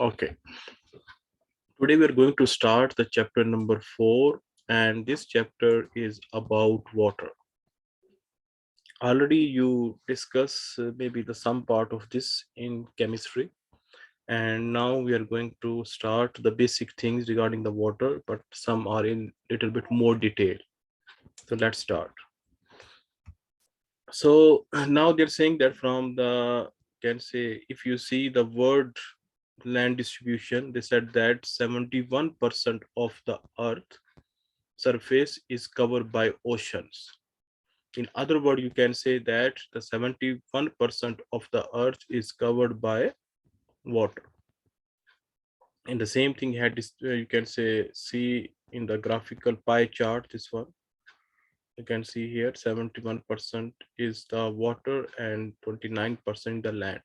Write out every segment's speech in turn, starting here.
Okay, today we are going to start the chapter number 4, and this chapter is about water. Already you discuss maybe the some part of this in chemistry, and now we are going to start the basic things regarding the water, but some are in little bit more detail. So let's start. So now they're saying that from the, can say, if you see the word land distribution, they said that 71% of the earth surface is covered by oceans. In other words, you can say that the 71% of the earth is covered by water. And the same thing had this, you can say, see in the graphical pie chart, this one. You can see here 71% is the water and 29% the land.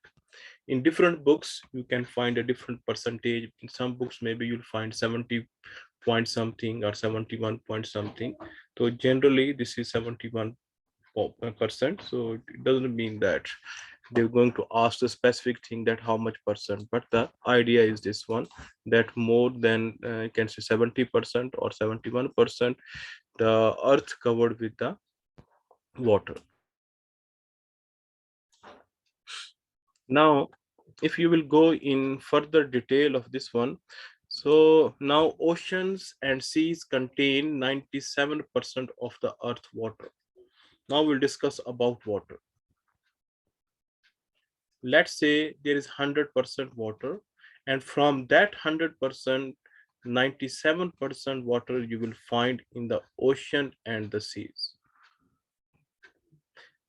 In different books, you can find a different percentage. In some books, maybe you'll find 70 point something or 71 point something. So generally, this is 71%. So it doesn't mean that they're going to ask the specific thing that how much percent, but the idea is this one, that more than you can say 70% or 71% the earth covered with the water. Now if you will go in further detail of this one, so now oceans and seas contain 97% of the earth water. Now we'll discuss about water. Let's say there is 100% water, and from that 100%, 97% water you will find in the ocean and the seas,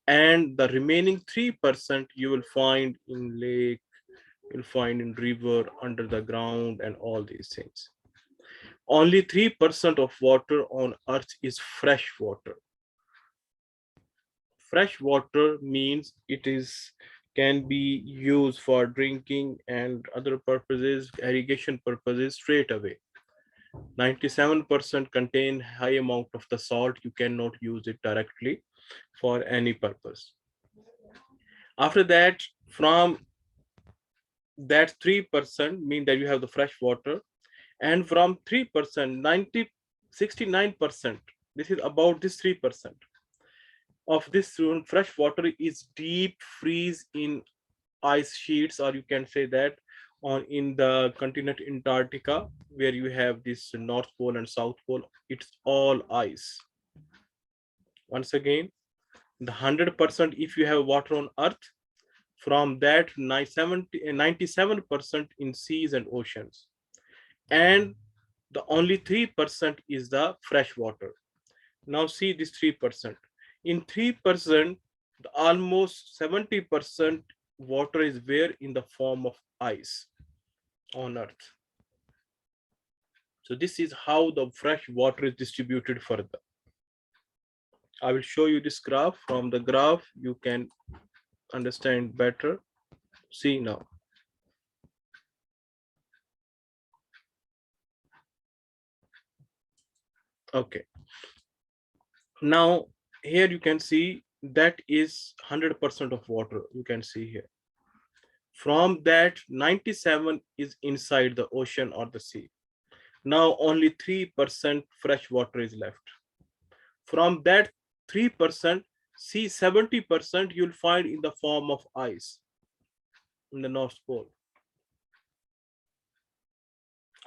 and the remaining 3% you will find in lake, you'll find in river, under the ground, and all these things. Only 3% of water on earth is fresh water. Fresh water means it is can be used for drinking and other purposes, irrigation purposes straight away. 97% contain high amount of the salt. You cannot use it directly for any purpose. After that, from that 3% mean that you have the fresh water, and from 3%, 69%, this is about this 3% of this fresh water is deep freeze in ice sheets, or you can say that on in the continent Antarctica, where you have this North Pole and South Pole, it's all ice. Once again, the 100%, if you have water on earth, from that 97% in seas and oceans, and the only 3% is the fresh water. Now see this 3%. In 3%, almost 70% water is where in the form of ice on earth. So this is how the fresh water is distributed further. I will show you this graph. From the graph you can understand better. See now. Okay. Now here you can see that is 100% of water. You can see here. From that, 97 is inside the ocean or the sea. Now only 3% fresh water is left. From that 3%, see 70% you'll find in the form of ice in the North Pole.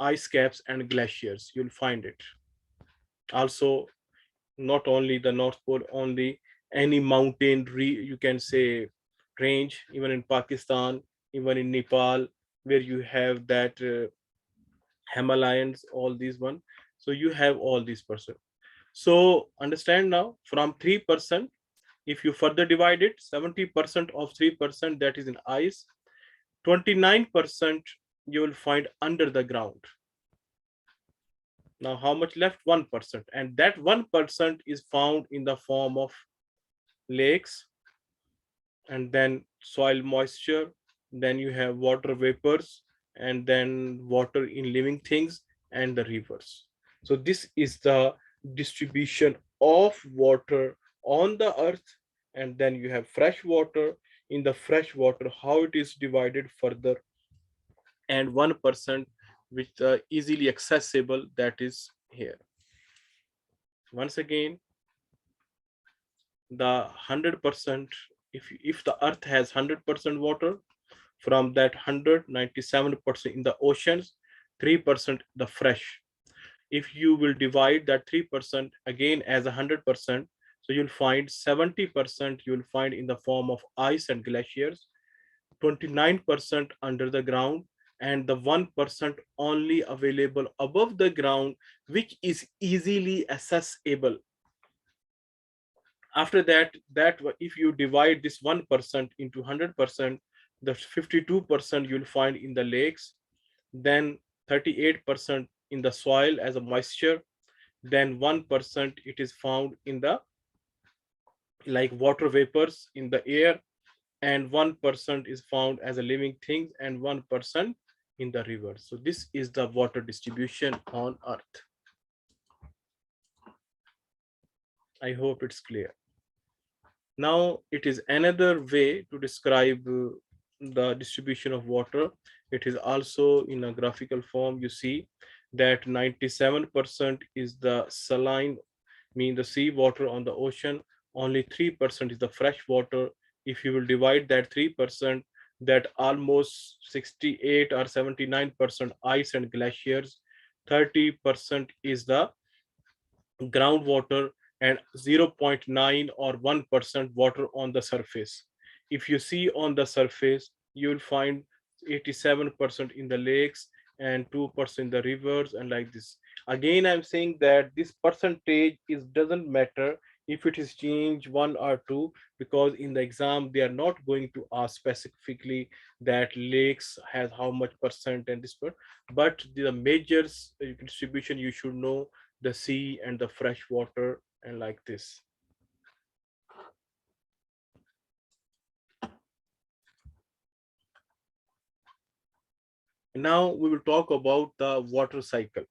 Ice caps and glaciers, you'll find it. Also, not only the North Pole, only any mountain, you can say range, even in Pakistan, even in Nepal, where you have that Himalayas, all these one. So you have all these percent. So understand now, from 3%, if you further divide it, 70% of 3%, that is in ice, 29% you will find under the ground. Now how much left? 1%, and that 1% is found in the form of lakes, and then soil moisture, then you have water vapors, and then water in living things, and the rivers. So this is the distribution of water on the earth. And then you have fresh water. In the fresh water, how it is divided further, and 1% which easily accessible, that is here. Once again, the 100%, if the earth has 100% water, from that 197% in the oceans, 3% the fresh. If you will divide that 3% again as 100%, so you'll find 70% you'll find in the form of ice and glaciers, 29% under the ground, and the 1% only available above the ground, which is easily accessible. After that, if you divide this 1% into 100%, the 52% you'll find in the lakes, then 38% in the soil as a moisture, then 1% it is found in the like water vapors in the air, and 1% is found as a living thing, and 1% in the river. So this is the water distribution on earth. I hope it's clear. Now it is another way to describe the distribution of water. It is also in a graphical form. You see that 97% is the saline, mean the sea water on the ocean, only 3% is the fresh water. If you will divide that 3%, that almost 68 or 79% ice and glaciers, 30% is the groundwater, and 0.9 or 1% water on the surface. If you see on the surface, you will find 87% in the lakes and 2% in the rivers, and like this. Again, I'm saying that this percentage is doesn't matter if it is changed 1 or 2, because in the exam they are not going to ask specifically that lakes has how much percent and this part, but the major distribution you should know, the sea and the fresh water, and like this. Now we will talk about the water cycle.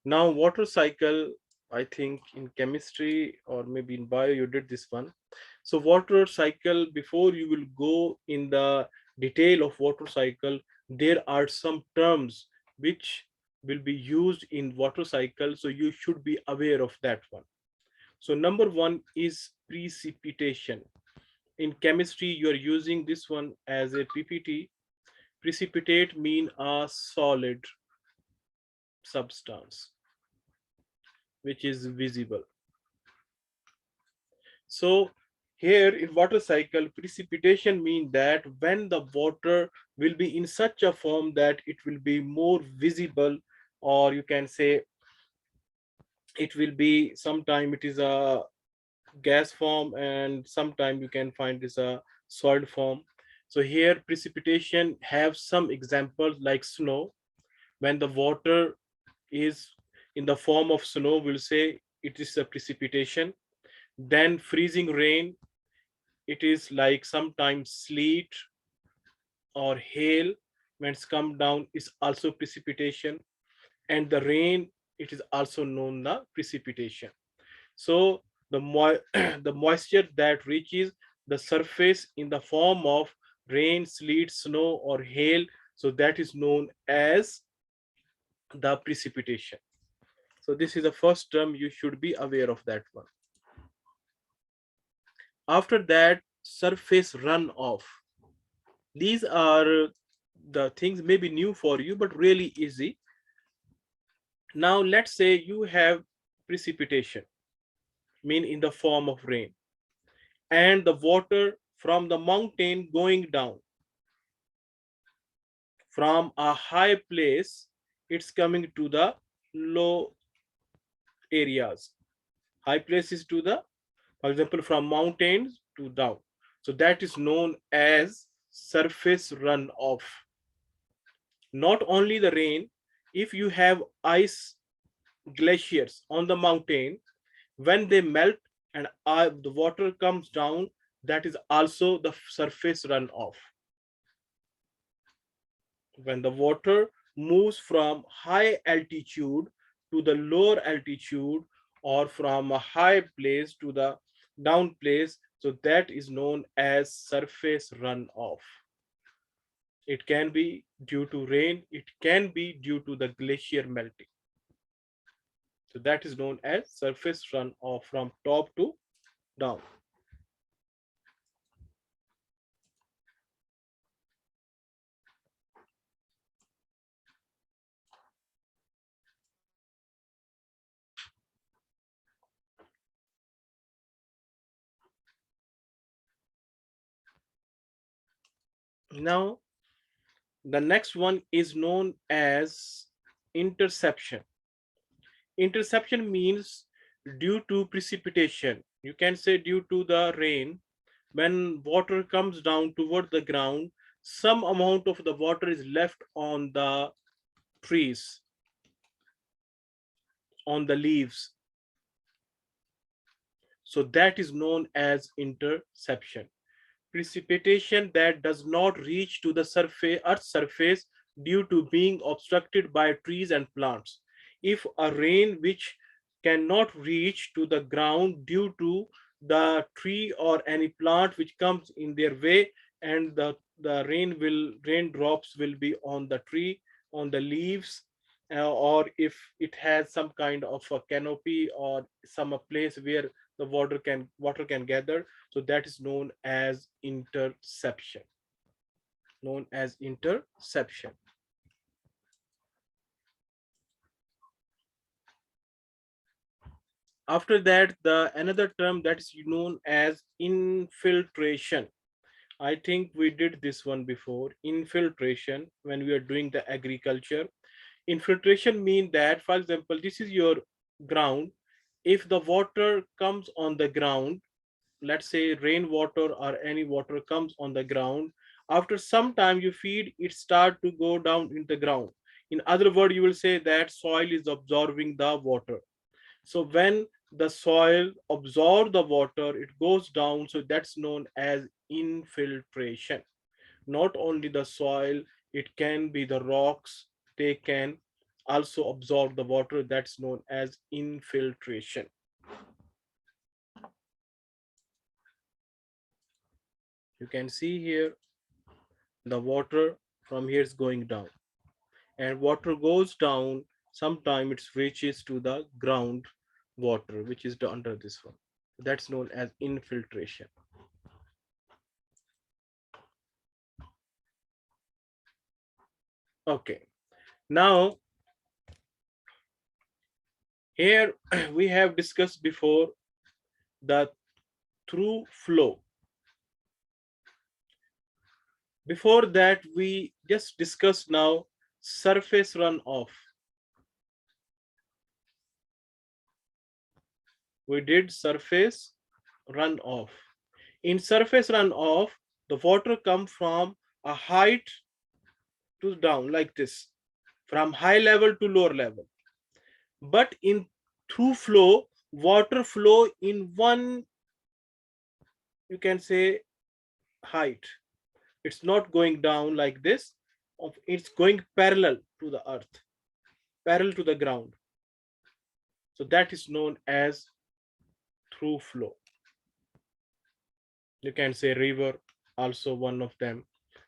Now water cycle, I think in chemistry or maybe in bio you did this one. So water cycle, before you will go in the detail of water cycle, there are some terms which will be used in water cycle, so you should be aware of that one. So number one is precipitation. In chemistry, you are using this one as a PPT. Precipitate mean a solid substance which is visible. So here in water cycle, precipitation mean that when the water will be in such a form that it will be more visible, or you can say it will be sometime it is a gas form, and sometime you can find this a solid form. So here precipitation have some examples like snow. When the water is in the form of snow, we'll say it is a precipitation. Then freezing rain, it is like sometimes sleet or hail when it's come down is also precipitation. And the rain, it is also known the precipitation. So the the moisture that reaches the surface in the form of rain, sleet, snow, or hail, so that is known as the precipitation. So this is the first term, you should be aware of that one. After that, surface runoff. These are the things maybe new for you, but really easy. Now let's say you have precipitation, mean in the form of rain, and the water from the mountain going down from a high place, it's coming to the low areas. High places to the, for example, from mountains to down. So that is known as surface runoff. Not only the rain, if you have ice glaciers on the mountain, when they melt and the water comes down, that is also the surface runoff. When the water moves from high altitude to the lower altitude, or from a high place to the down place, so that is known as surface runoff. It can be due to rain. It can be due to the glacier melting. So that is known as surface runoff from top to down. Now, the next one is known as interception. Interception means due to precipitation. You can say due to the rain, when water comes down toward the ground, some amount of the water is left on the trees, on the leaves. So that is known as interception. Precipitation that does not reach to the surface, earth's surface due to being obstructed by trees and plants. If a rain which cannot reach to the ground due to the tree or any plant which comes in their way, and the raindrops will be on the tree, on the leaves, or if it has some kind of a canopy or some a place where the water can gather, so that is known as interception. Known as interception. After that, the another term that is known as infiltration. I think we did this one before. Infiltration, when we are doing the agriculture. Infiltration means that, for example, this is your ground. If the water comes on the ground, let's say rainwater or any water comes on the ground, after some time you feed it start to go down in the ground. In other words, you will say that soil is absorbing the water. So when the soil absorbs the water, it goes down, so that's known as infiltration. Not only the soil, it can be the rocks, they can also absorb the water. That's known as infiltration. You can see here the water from here is going down, and water goes down, sometime it reaches to the ground water which is under this one. That's known as infiltration. Okay, now here we have discussed before the through flow. Before that, we just discussed now surface runoff. We did surface runoff. In surface runoff, the water comes from a height to down like this, from high level to lower level. But in through flow, water flow in one, you can say, height. It's not going down like this. It's going parallel to the earth, parallel to the ground. So that is known as through flow. You can say river, also one of them,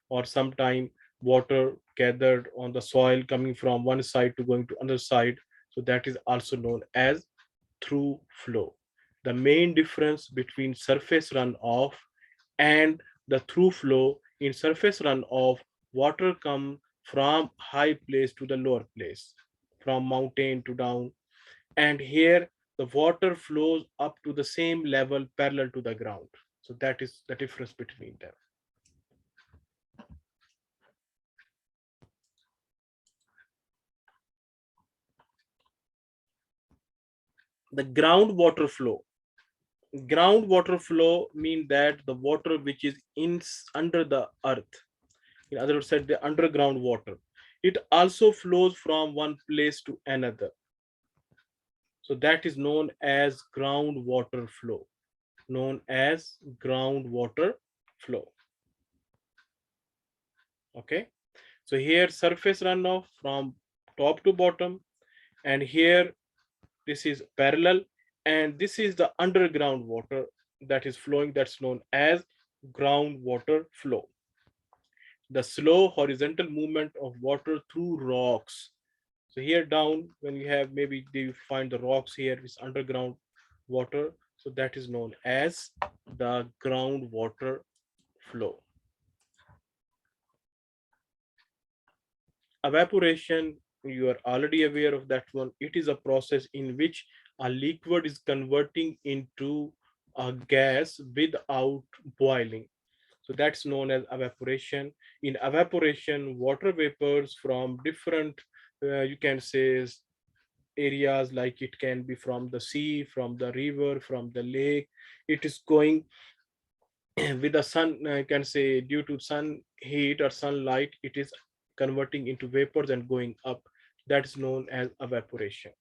or sometime water gathered on the soil coming from one side to going to another side. So that is also known as through flow. The main difference between surface runoff and the through flow: in surface runoff, water come from high place to the lower place, from mountain to down, and here the water flows up to the same level parallel to the ground. So that is the difference between them. The groundwater flow. Groundwater flow means that the water which is in under the earth, in other words said, the underground water, it also flows from one place to another. So that is known as groundwater flow. Known as groundwater flow. Okay. So here surface runoff from top to bottom, and here this is parallel, and this is the underground water that is flowing. That's known as groundwater flow. the slow horizontal movement of water through rocks. So here down, when you have maybe they find the rocks here is underground water. So that is known as the groundwater flow. Evaporation, you are already aware of that one. It is a process in which a liquid is converting into a gas without boiling. So that's known as evaporation. In evaporation, water vapors from different, you can say, areas, like it can be from the sea, from the river, from the lake. It is going with the sun, I can say, due to sun heat or sunlight, it is converting into vapors and going up. That's known as evaporation.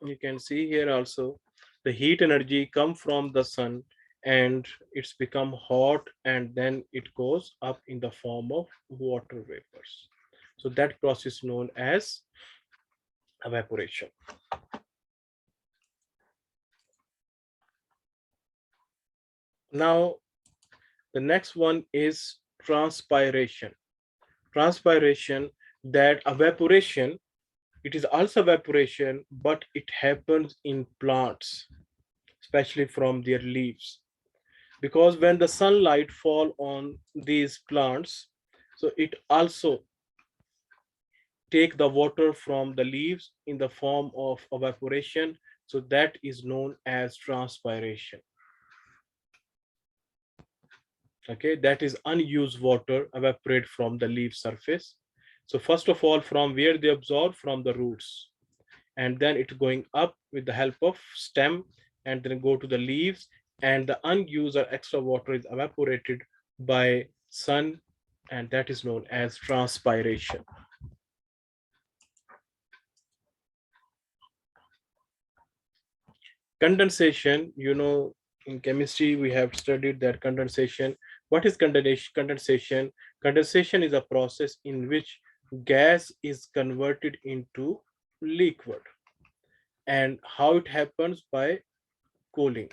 You can see here also the heat energy come from the sun and it's become hot and then it goes up in the form of water vapors. So that process known as evaporation. Now the next one is transpiration. Transpiration, that evaporation, it is also evaporation, but it happens in plants, especially from their leaves. Because when the sunlight fall on these plants, so it also take the water from the leaves in the form of evaporation. So that is known as transpiration. Okay, that is unused water evaporate from the leaf surface. So first of all, from where they absorb, from the roots, and then it going up with the help of stem and then go to the leaves, and the unused or extra water is evaporated by sun, and that is known as transpiration. Condensation, in chemistry we have studied that condensation. What is condensation? Condensation is a process in which gas is converted into liquid, and how it happens by cooling.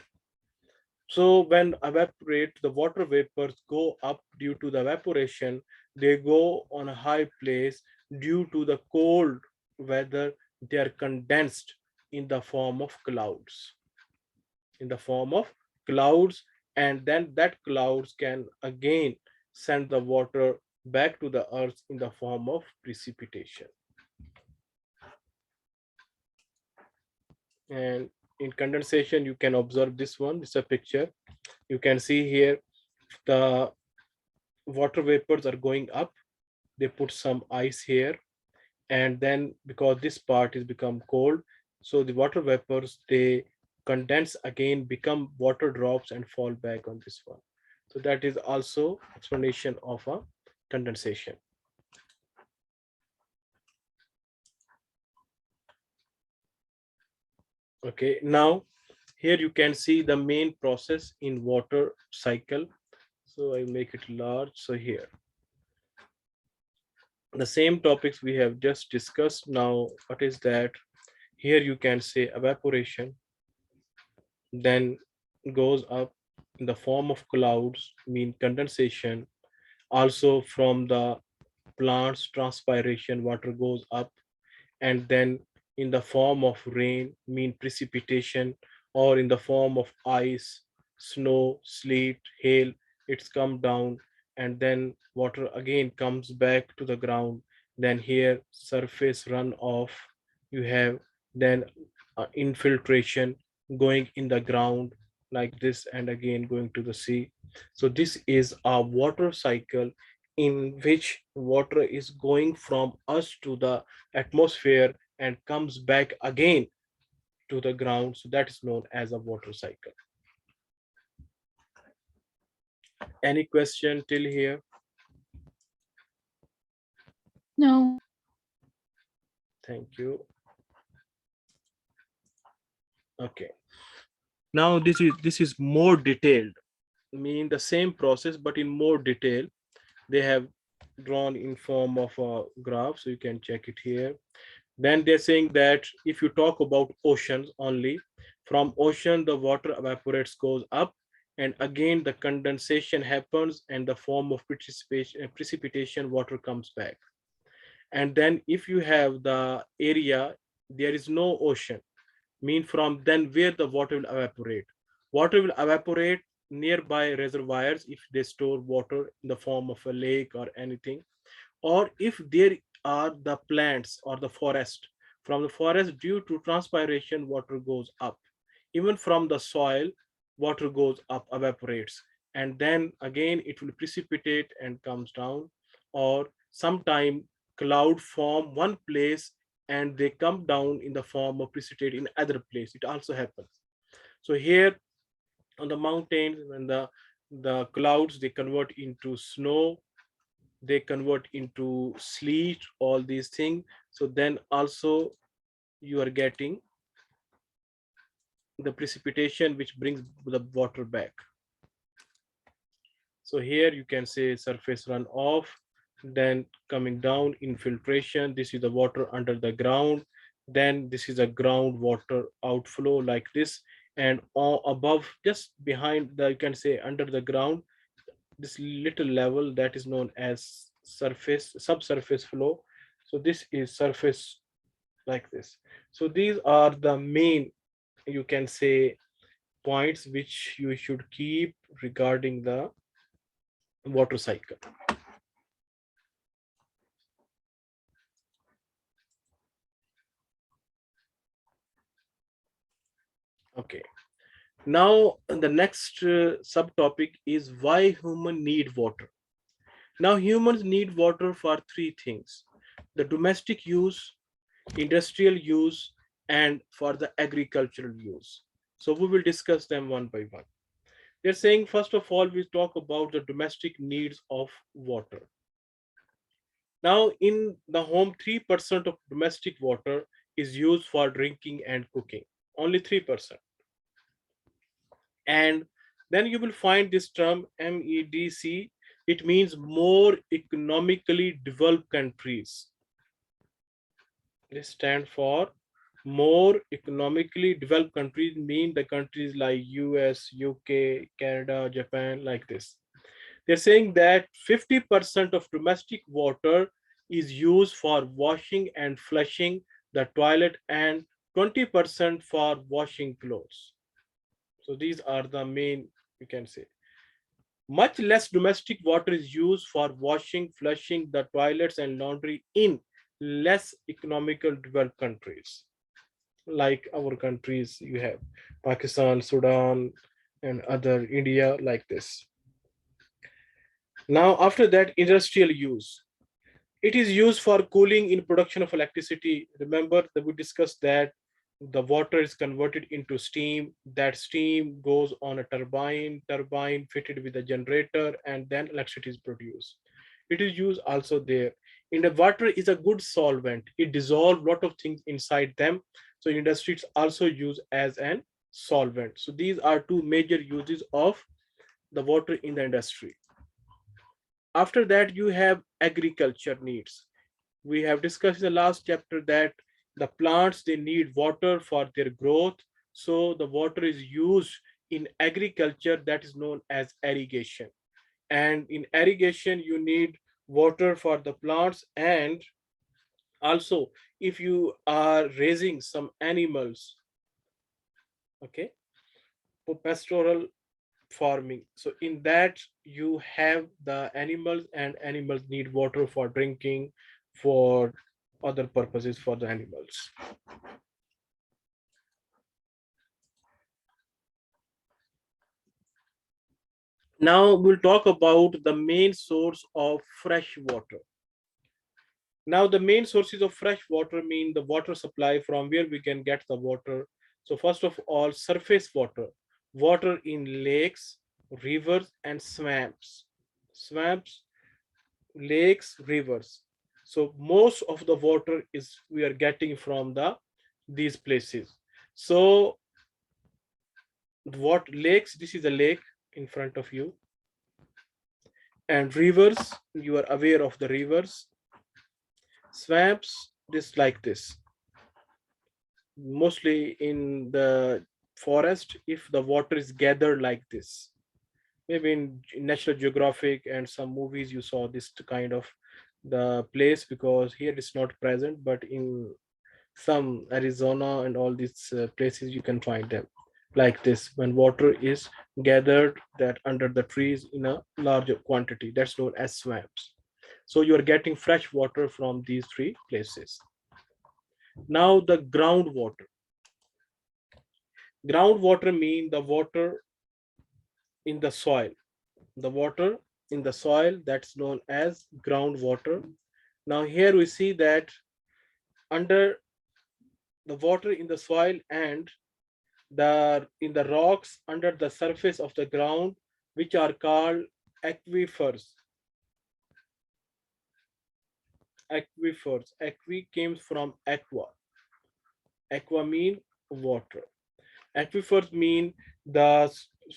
So when evaporate, the water vapors go up due to the evaporation. They go on a high place due to the cold weather. They are condensed in the form of clouds. In the form of clouds, and then that clouds can again send the water back to the earth in the form of precipitation. And in condensation, you can observe this one. It's a picture. You can see here the water vapors are going up. They put some ice here, and then because this part is become cold, so the water vapors, they condense again, become water drops and fall back on this one. So that is also explanation of a condensation. Okay, now here you can see the main process in water cycle. So I make it large. So here the same topics we have just discussed. Now what is that? Here you can say evaporation, then goes up in the form of clouds, mean condensation. Also from the plants, transpiration, water goes up, and then in the form of rain, mean precipitation, or in the form of ice, snow, sleet, hail, it's come down, and then water again comes back to the ground. Then here surface runoff, you have then infiltration going in the ground like this, and again going to the sea. So this is a water cycle in which water is going from us to the atmosphere and comes back again to the ground. So that is known as a water cycle. Any question till here? No. Thank you. Okay. Now this is more detailed. Mean the same process but in more detail. They have drawn in form of a graph, so you can check it here. Then they're saying that if you talk about oceans only, from ocean the water evaporates, goes up, and again the condensation happens and the form of precipitation water comes back. And then if you have the area, there is no ocean, mean from then where the water will evaporate. Water will evaporate nearby reservoirs if they store water in the form of a lake or anything, or if there are the plants or the forest. From the forest, due to transpiration, water goes up. Even from the soil, water goes up, evaporates, and then again it will precipitate and comes down. Or sometime cloud form one place and they come down in the form of precipitate in other place. It also happens. So here on the mountains, when the clouds they convert into snow, they convert into sleet, all these things. So then also you are getting the precipitation which brings the water back. So here you can say surface runoff, then coming down infiltration. This is the water under the ground. Then this is a groundwater outflow like this, and above, just behind the, you can say under the ground, this little level that is known as surface subsurface flow. So this is surface like this. So these are the main, you can say, points which you should keep regarding the water cycle. Okay, now the next subtopic is why human need water. Now humans need water for three things: the domestic use, industrial use, and for the agricultural use. So we will discuss them one by one. They're saying, first of all, we talk about the domestic needs of water. Now, in the home, 3% of domestic water is used for drinking and cooking. Only 3%. And then you will find this term MEDC. It means more economically developed countries. This stands for more economically developed countries, mean the countries like US, UK, Canada, Japan, like this. They're saying that 50% of domestic water is used for washing and flushing the toilet, and 20% for washing clothes. So these are the main, you can say. Much less domestic water is used for washing, flushing the toilets and laundry in less economical developed countries. Like our countries, you have Pakistan, Sudan, and other India, like this. Now, after that, industrial use. It is used for cooling in production of electricity. Remember that we discussed that the water is converted into steam. That steam goes on a turbine fitted with a generator, and then electricity is produced. It is used also there. In the water is a good solvent. It dissolves a lot of things inside them. So industry is also used as an solvent. So these are two major uses of the water in the industry. After that, you have agriculture needs. We have discussed in the last chapter that the plants, they need water for their growth. So the water is used in agriculture, that is known as irrigation. And in irrigation, you need water for the plants, and also if you are raising some animals, okay, for pastoral farming, so in that you have the animals, and animals need water for drinking, for other purposes for the animals. Now we'll talk about the main source of fresh water. Now the main sources of fresh water mean the water supply, from where we can get the water. So first of all, surface water, water in lakes, rivers, and swamps, lakes, rivers. So most of the water is we are getting from these places. So what lakes, this is a lake in front of you, and rivers, you are aware of the rivers. Swamps, this like this. mostly in the forest, if the water is gathered like this. Maybe in National Geographic and some movies you saw this kind of the place, because here it's not present, but in some Arizona and all these places you can find them like this, when water is gathered that under the trees in a larger quantity, that's known as swamps. So you are getting fresh water from these three places. Now the groundwater. Groundwater mean the water in the soil. The water in the soil, that's known as groundwater. Now here we see that under the water in the soil and the in the rocks under the surface of the ground, which are called aquifers. Aquifers. Aqui comes from aqua. Aqua mean water. Aquifers mean the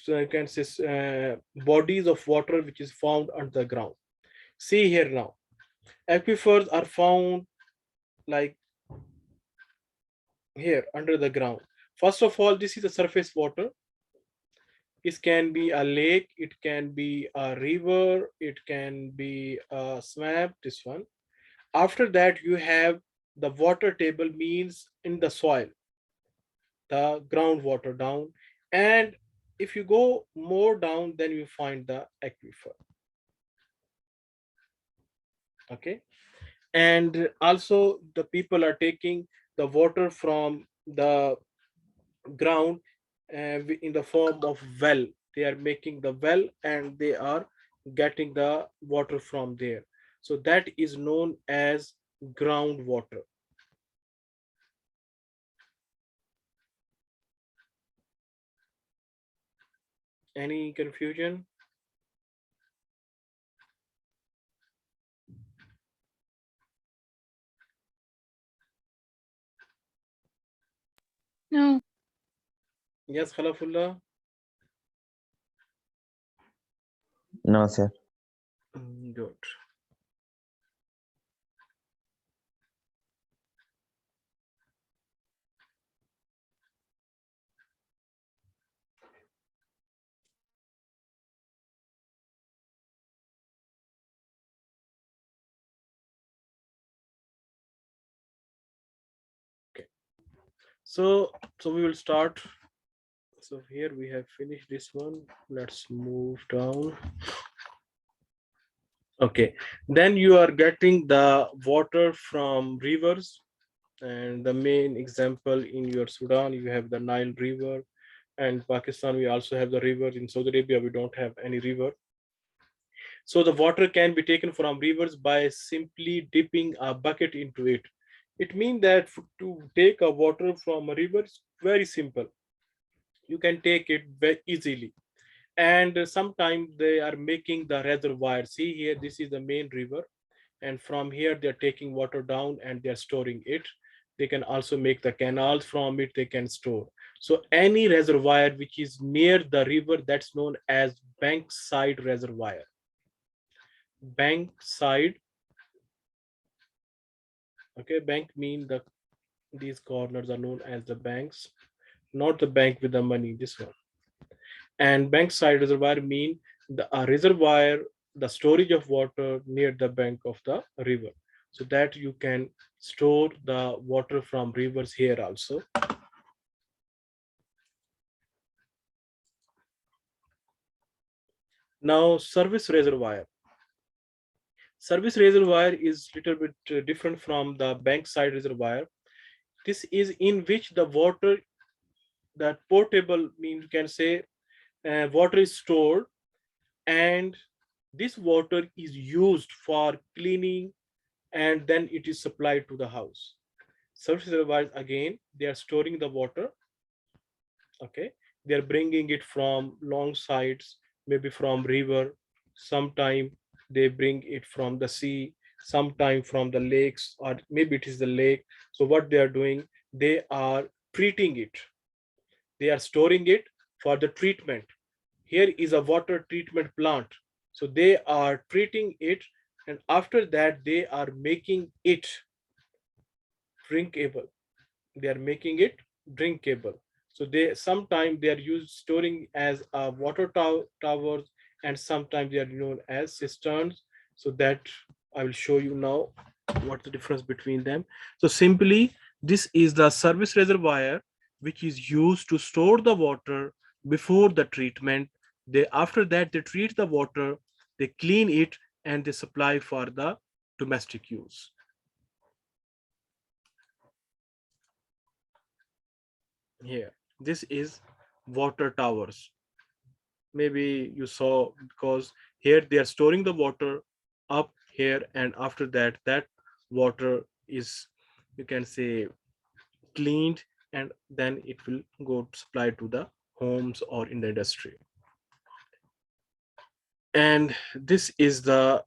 so you can say bodies of water which is found under the ground. See here now, aquifers are found like here under the ground. First of all, this is the surface water. It can be a lake, it can be a river, it can be a swamp, this one. After that, you have the water table, means in the soil, the groundwater down. And if you go more down, then you find the aquifer. Okay. And also the people are taking the water from the ground in the form of well. They are making the well and they are getting the water from there. So that is known as groundwater. Any confusion? No. Yes, Khalafullah. No, sir. Good. Okay. So we will start. So here we have finished this one. Let's move down. Okay. Then you are getting the water from rivers. And the main example in your Sudan, you have the Nile River. And Pakistan, we also have the river. In Saudi Arabia, we don't have any river. So the water can be taken from rivers by simply dipping a bucket into it. It means that to take a water from a river is very simple. You can take it very easily. And sometimes they are making the reservoir. See here, this is the main river. And from here, they're taking water down and they're storing it. They can also make the canals from it, they can store. So any reservoir which is near the river, that's known as bankside reservoir. Bankside. Okay, bank mean these corners are known as the banks, not the bank with the money, this one. And bankside reservoir mean the reservoir, the storage of water near the bank of the river, so that you can store the water from rivers here also. Now service reservoir. Service reservoir is little bit different from the bankside reservoir. This is in which the water, that portable means you can say water is stored, and this water is used for cleaning and then it is supplied to the house. Surface reservoirs, again, they are storing the water. Okay, they are bringing it from long sides, maybe from river. Sometime they bring it from the sea, sometime from the lakes, or maybe it is the lake. So what they are doing, they are treating it, they are storing it for the treatment. Here is a water treatment plant. So they are treating it, and after that, they are making it drinkable. they are making it drinkable. So they sometimes they are used storing as water towers, and sometimes they are known as cisterns. So that I will show you now what's the difference between them. So simply, this is the service reservoir which is used to store the water before the treatment. They after that they treat the water, they clean it, and they supply for the domestic use. Here, this is water towers. Maybe you saw, because here they are storing the water up here, and after that that water is, you can say, cleaned, and then it will go supply to the homes or in the industry. And this is the